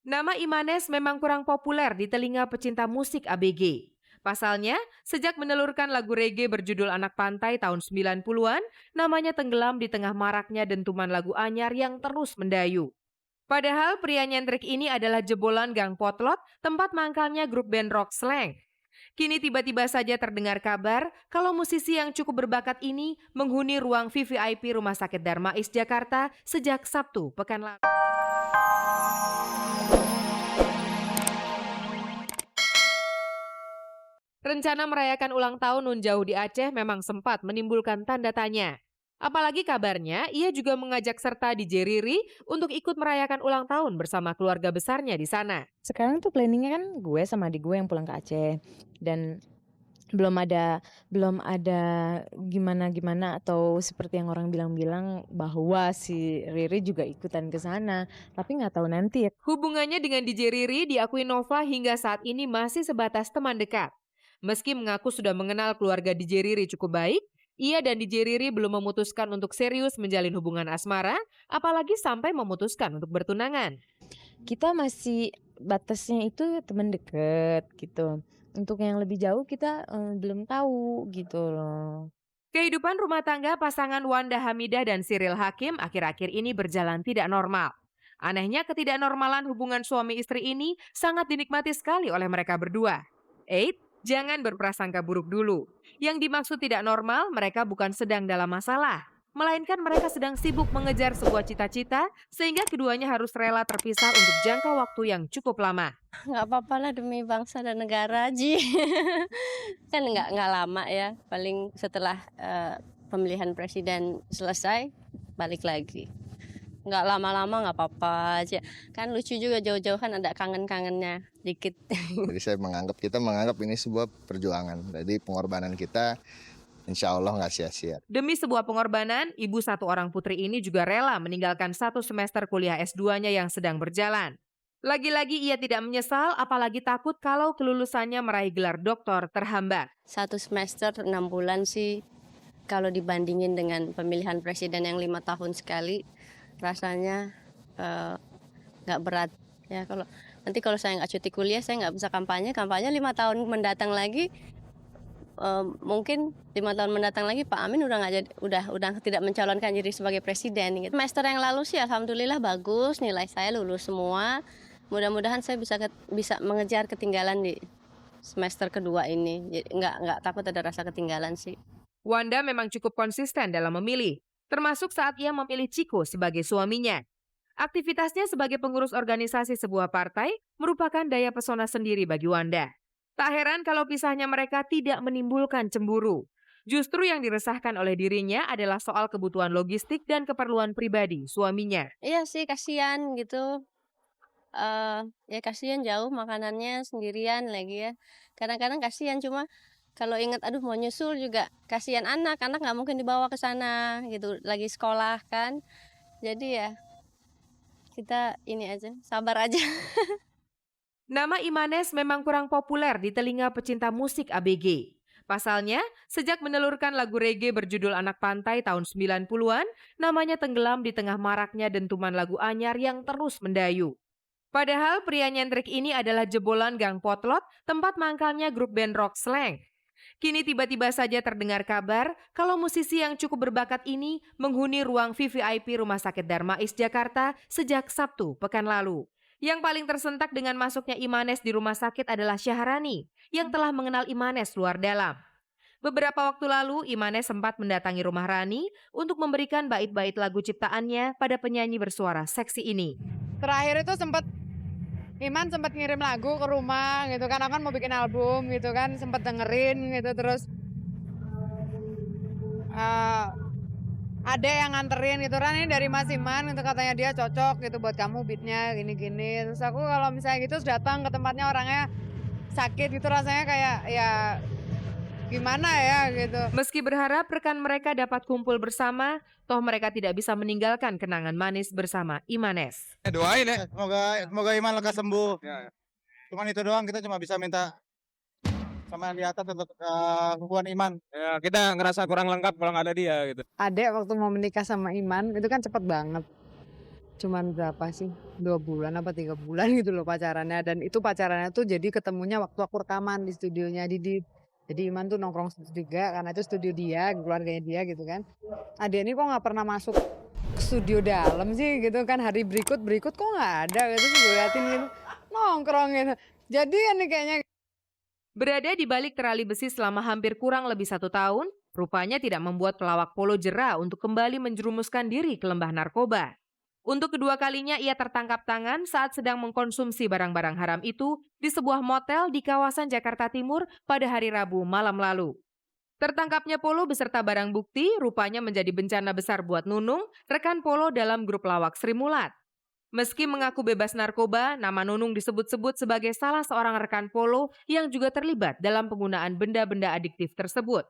Nama Imanes memang kurang populer di telinga pecinta musik ABG. Pasalnya, sejak menelurkan lagu reggae berjudul Anak Pantai tahun 90-an, namanya tenggelam di tengah maraknya dentuman lagu anyar yang terus mendayu. Padahal pria nyentrik ini adalah jebolan Gang Potlot, tempat mangkalnya grup band rock Slank. Kini tiba-tiba saja terdengar kabar kalau musisi yang cukup berbakat ini menghuni ruang VVIP Rumah Sakit Darmais Jakarta sejak Sabtu pekan lalu. Rencana merayakan ulang tahun Nun Jauh di Aceh memang sempat menimbulkan tanda tanya. Apalagi kabarnya, ia juga mengajak serta DJ Riri untuk ikut merayakan ulang tahun bersama keluarga besarnya di sana. Sekarang tuh planningnya kan gue sama adik gue yang pulang ke Aceh dan belum ada gimana-gimana atau seperti yang orang bilang-bilang bahwa si Riri juga ikutan ke sana, tapi nggak tahu nanti ya. Hubungannya dengan DJ Riri diakui Nova hingga saat ini masih sebatas teman dekat. Meski mengaku sudah mengenal keluarga DJ Riri cukup baik, ia dan DJ Riri belum memutuskan untuk serius menjalin hubungan asmara, apalagi sampai memutuskan untuk bertunangan. Kita masih batasnya itu teman deket gitu. Untuk yang lebih jauh kita belum tahu gitu loh. Kehidupan rumah tangga pasangan Wanda Hamidah dan Cyril Hakim akhir-akhir ini berjalan tidak normal. Anehnya ketidaknormalan hubungan suami istri ini sangat dinikmati sekali oleh mereka berdua. Jangan berprasangka buruk dulu. Yang dimaksud tidak normal, mereka bukan sedang dalam masalah. Melainkan mereka sedang sibuk mengejar sebuah cita-cita sehingga keduanya harus rela terpisah untuk jangka waktu yang cukup lama. Nggak apa-apa lah demi bangsa dan negara, Ji. Kan nggak lama ya, paling setelah pemilihan presiden selesai, balik lagi. Nggak lama-lama nggak apa-apa aja. Kan lucu juga jauh-jauhan ada kangen-kangennya dikit. Jadi kita menganggap ini sebuah perjuangan. Jadi pengorbanan kita insya Allah nggak sia-sia. Demi sebuah pengorbanan, ibu satu orang putri ini juga rela meninggalkan satu semester kuliah S2-nya yang sedang berjalan. Lagi-lagi ia tidak menyesal, apalagi takut kalau kelulusannya meraih gelar doktor terhambat. 1 semester 6 bulan sih, kalau dibandingin dengan pemilihan presiden yang 5 tahun sekali, rasanya nggak berat. Ya kalau saya nggak cuti kuliah, saya nggak bisa kampanye 5 tahun mendatang lagi. Mungkin 5 tahun mendatang lagi Pak Amin udah tidak mencalonkan diri sebagai presiden gitu. Semester yang lalu sih alhamdulillah bagus, nilai saya lulus semua. Mudah-mudahan saya bisa mengejar ketinggalan di semester kedua ini. Jadi nggak takut ada rasa ketinggalan sih. Wanda memang cukup konsisten dalam memilih, termasuk saat ia memilih Chico sebagai suaminya. Aktivitasnya sebagai pengurus organisasi sebuah partai merupakan daya pesona sendiri bagi Wanda. Tak heran kalau pisahnya mereka tidak menimbulkan cemburu. Justru yang diresahkan oleh dirinya adalah soal kebutuhan logistik dan keperluan pribadi suaminya. Iya sih kasihan gitu. Ya kasihan jauh makanannya sendirian lagi ya. Kadang-kadang kasihan cuma kalau ingat aduh mau nyusul juga kasihan anak nggak mungkin dibawa ke sana gitu lagi sekolah kan. Jadi ya kita ini aja sabar aja. Nama Imanes memang kurang populer di telinga pecinta musik ABG. Pasalnya, sejak menelurkan lagu reggae berjudul Anak Pantai tahun 90-an, namanya tenggelam di tengah maraknya dentuman lagu anyar yang terus mendayu. Padahal pria nyentrik ini adalah jebolan Gang Potlot, tempat mangkalnya grup band rock Slank. Kini tiba-tiba saja terdengar kabar kalau musisi yang cukup berbakat ini menghuni ruang VVIP Rumah Sakit Darmais Jakarta sejak Sabtu pekan lalu. Yang paling tersentak dengan masuknya Imanes di rumah sakit adalah Syahrani, yang telah mengenal Imanes luar dalam. Beberapa waktu lalu, Imanes sempat mendatangi rumah Rani untuk memberikan bait-bait lagu ciptaannya pada penyanyi bersuara seksi ini. Terakhir itu Iman sempat ngirim lagu ke rumah gitu kan, aku kan mau bikin album gitu kan, sempat dengerin gitu terus ada yang nganterin gitu kan, ini dari Mas Iman gitu katanya dia cocok gitu buat kamu beatnya gini-gini. Terus aku kalau misalnya gitu datang ke tempatnya orangnya sakit gitu rasanya kayak ya gimana ya gitu. Meski berharap rekan mereka dapat kumpul bersama, toh mereka tidak bisa meninggalkan kenangan manis bersama Imanes. Doain ya. Semoga Iman lekas sembuh. Cuman itu doang, kita cuma bisa minta sama yang di atas untuk hubungan Iman. Ya, kita ngerasa kurang lengkap kalau nggak ada dia gitu. Adek waktu mau menikah sama Iman itu kan cepet banget. cuman berapa sih, 2 bulan apa 3 bulan gitu loh pacarannya, dan itu pacarannya tuh jadi ketemunya waktu aku rekaman di studionya Didit. Jadi Iman tuh nongkrong situ juga karena itu studio dia, keluarganya dia gitu kan. Dia ini kok nggak pernah masuk ke studio dalam sih gitu kan, hari berikut kok nggak ada gitu, terus gue liatin gitu, nongkrong gitu. Jadian nih kayaknya. Berada di balik terali besi selama hampir kurang lebih 1 tahun, rupanya tidak membuat pelawak polo jera untuk kembali menjerumuskan diri ke lembah narkoba. Untuk kedua kalinya ia tertangkap tangan saat sedang mengkonsumsi barang-barang haram itu di sebuah motel di kawasan Jakarta Timur pada hari Rabu malam lalu. Tertangkapnya Polo beserta barang bukti rupanya menjadi bencana besar buat Nunung, rekan Polo dalam grup lawak Sri Mulat. Meski mengaku bebas narkoba, nama Nunung disebut-sebut sebagai salah seorang rekan Polo yang juga terlibat dalam penggunaan benda-benda adiktif tersebut.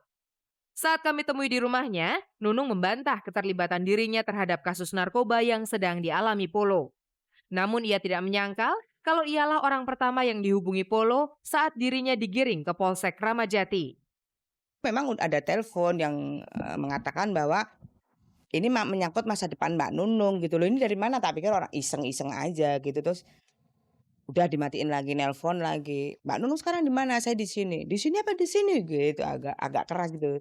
Saat kami temui di rumahnya, Nunung membantah keterlibatan dirinya terhadap kasus narkoba yang sedang dialami Polo. Namun ia tidak menyangkal kalau ialah orang pertama yang dihubungi Polo saat dirinya digiring ke Polsek Ramajati. Memang ada telepon yang mengatakan bahwa ini menyangkut masa depan Mbak Nunung gitu loh. Ini dari mana? Tak pikir orang iseng-iseng aja gitu. Terus udah dimatiin lagi, nelpon lagi. Mbak Nunung sekarang di mana? Saya di sini. Di sini apa di sini? Gitu agak keras gitu.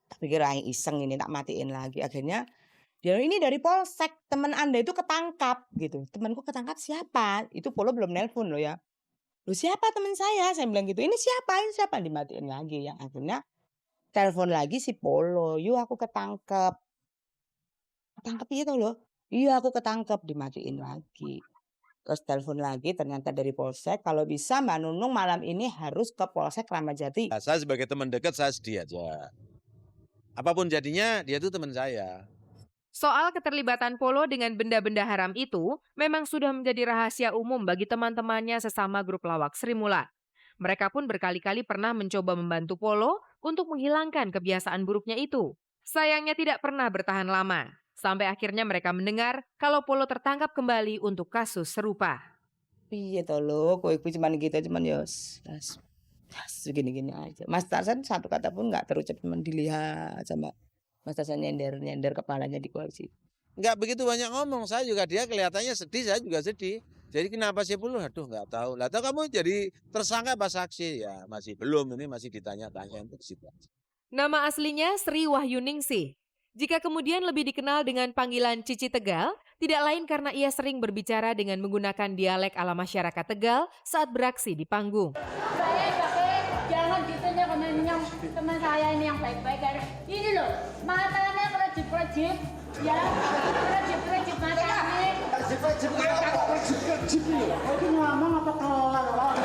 Tak pikir iseng ini, tak matiin lagi. Akhirnya dia ini dari Polsek, teman Anda itu ketangkap gitu. Temanku ketangkap siapa? Itu Polo belum nelpon loh ya. Loh siapa teman saya? Saya bilang gitu. Ini siapa? Ini siapa? Dimatiin lagi ya. Akhirnya telepon lagi si Polo. Yuk aku ketangkep. Ketangkep itu loh. Iya aku ketangkep, dimatiin lagi. Terus telepon lagi ternyata dari Polsek. Kalau bisa Mbak Nunung malam ini harus ke Polsek Ramajati. Saya sebagai teman dekat saya sedih aja. Apapun jadinya dia itu teman saya. Soal keterlibatan Polo dengan benda-benda haram itu memang sudah menjadi rahasia umum bagi teman-temannya sesama grup lawak Sri Mulat. Mereka pun berkali-kali pernah mencoba membantu Polo untuk menghilangkan kebiasaan buruknya itu. Sayangnya tidak pernah bertahan lama. Sampai akhirnya mereka mendengar kalau Polo tertangkap kembali untuk kasus serupa. Iya toh lo, kowe cuman gitu, cuman segini-gini aja. Mas Tarsan satu kata pun nggak terucap, cuman dilihat sama Mas Tarsan nyender kepalanya di kursi. Nggak begitu banyak ngomong, saya juga dia kelihatannya sedih, saya juga sedih. Jadi kenapa sih Polo? Aduh nggak tahu. Lah tahu kamu jadi tersangka apa saksi? Ya masih belum, ini masih ditanya-tanya untuk situ. Nama aslinya Sri Wahyuningsih. Jika kemudian lebih dikenal dengan panggilan Cici Tegal, tidak lain karena ia sering berbicara dengan menggunakan dialek ala masyarakat Tegal saat beraksi di panggung. Jangan ditanya teman saya ini yang baik-baik. Ini loh, matanya kerajip-kerajip, ya, kerajip-kerajip matanya. Kerajip-kerajip itu ngomong apa kelar?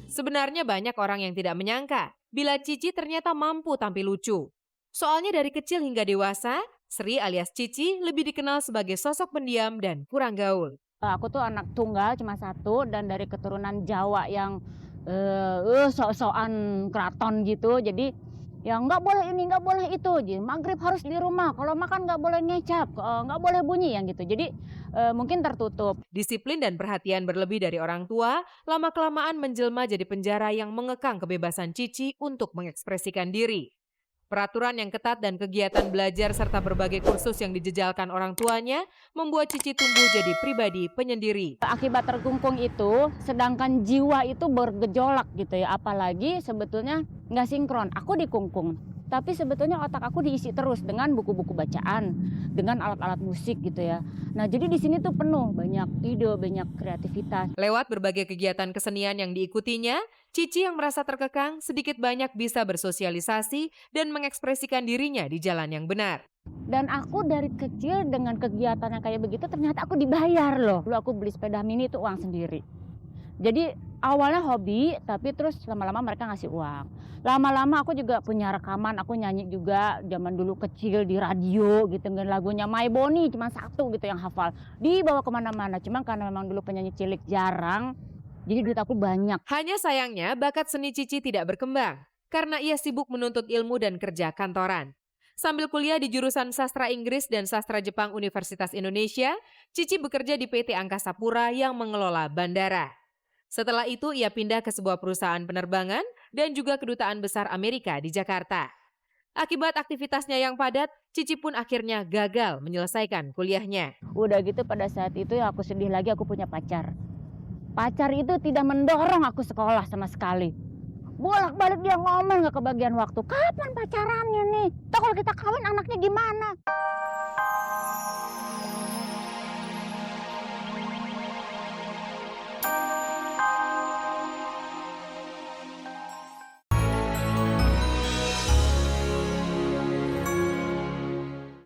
Sebenarnya banyak orang yang tidak menyangka bila Cici ternyata mampu tampil lucu. Soalnya dari kecil hingga dewasa, Sri alias Cici lebih dikenal sebagai sosok pendiam dan kurang gaul. Aku tuh anak tunggal cuma satu dan dari keturunan Jawa yang sok-sokan keraton gitu. Jadi ya nggak boleh ini, nggak boleh itu. Jadi maghrib harus di rumah. Kalau makan nggak boleh ngecap, nggak boleh bunyi yang gitu. Jadi mungkin tertutup. Disiplin dan perhatian berlebih dari orang tua, lama-kelamaan menjelma jadi penjara yang mengekang kebebasan Cici untuk mengekspresikan diri. Peraturan yang ketat dan kegiatan belajar serta berbagai kursus yang dijejalkan orang tuanya membuat Cici tumbuh jadi pribadi penyendiri. Akibat terkungkung itu, sedangkan jiwa itu bergejolak gitu ya. Apalagi sebetulnya nggak sinkron. Aku dikungkung, tapi sebetulnya otak aku diisi terus dengan buku-buku bacaan, dengan alat-alat musik gitu ya. Nah jadi di sini tuh penuh banyak ide, banyak kreativitas. Lewat berbagai kegiatan kesenian yang diikutinya, Cici yang merasa terkekang sedikit banyak bisa bersosialisasi dan mengekspresikan dirinya di jalan yang benar. Dan aku dari kecil dengan kegiatan yang kayak begitu ternyata aku dibayar loh. Dulu aku beli sepeda mini itu uang sendiri. Jadi awalnya hobi, tapi terus lama-lama mereka ngasih uang. Lama-lama aku juga punya rekaman, aku nyanyi juga zaman dulu kecil di radio gitu. Dengan lagunya My Bonnie, cuma satu gitu yang hafal. Dibawa kemana-mana, cuma karena memang dulu penyanyi cilik jarang, jadi duit aku banyak. Hanya sayangnya bakat seni Cici tidak berkembang karena ia sibuk menuntut ilmu dan kerja kantoran. Sambil kuliah di jurusan Sastra Inggris dan Sastra Jepang Universitas Indonesia, Cici bekerja di PT Angkasa Pura yang mengelola bandara. Setelah itu ia pindah ke sebuah perusahaan penerbangan dan juga kedutaan besar Amerika di Jakarta. Akibat aktivitasnya yang padat, Cici pun akhirnya gagal menyelesaikan kuliahnya. Udah gitu pada saat itu ya aku sedih lagi, aku punya pacar. Pacar itu tidak mendorong aku sekolah sama sekali. Bolak-balik dia ngomel gak kebagian waktu. Kapan pacarannya nih? Toh kalau kita kawin anaknya gimana?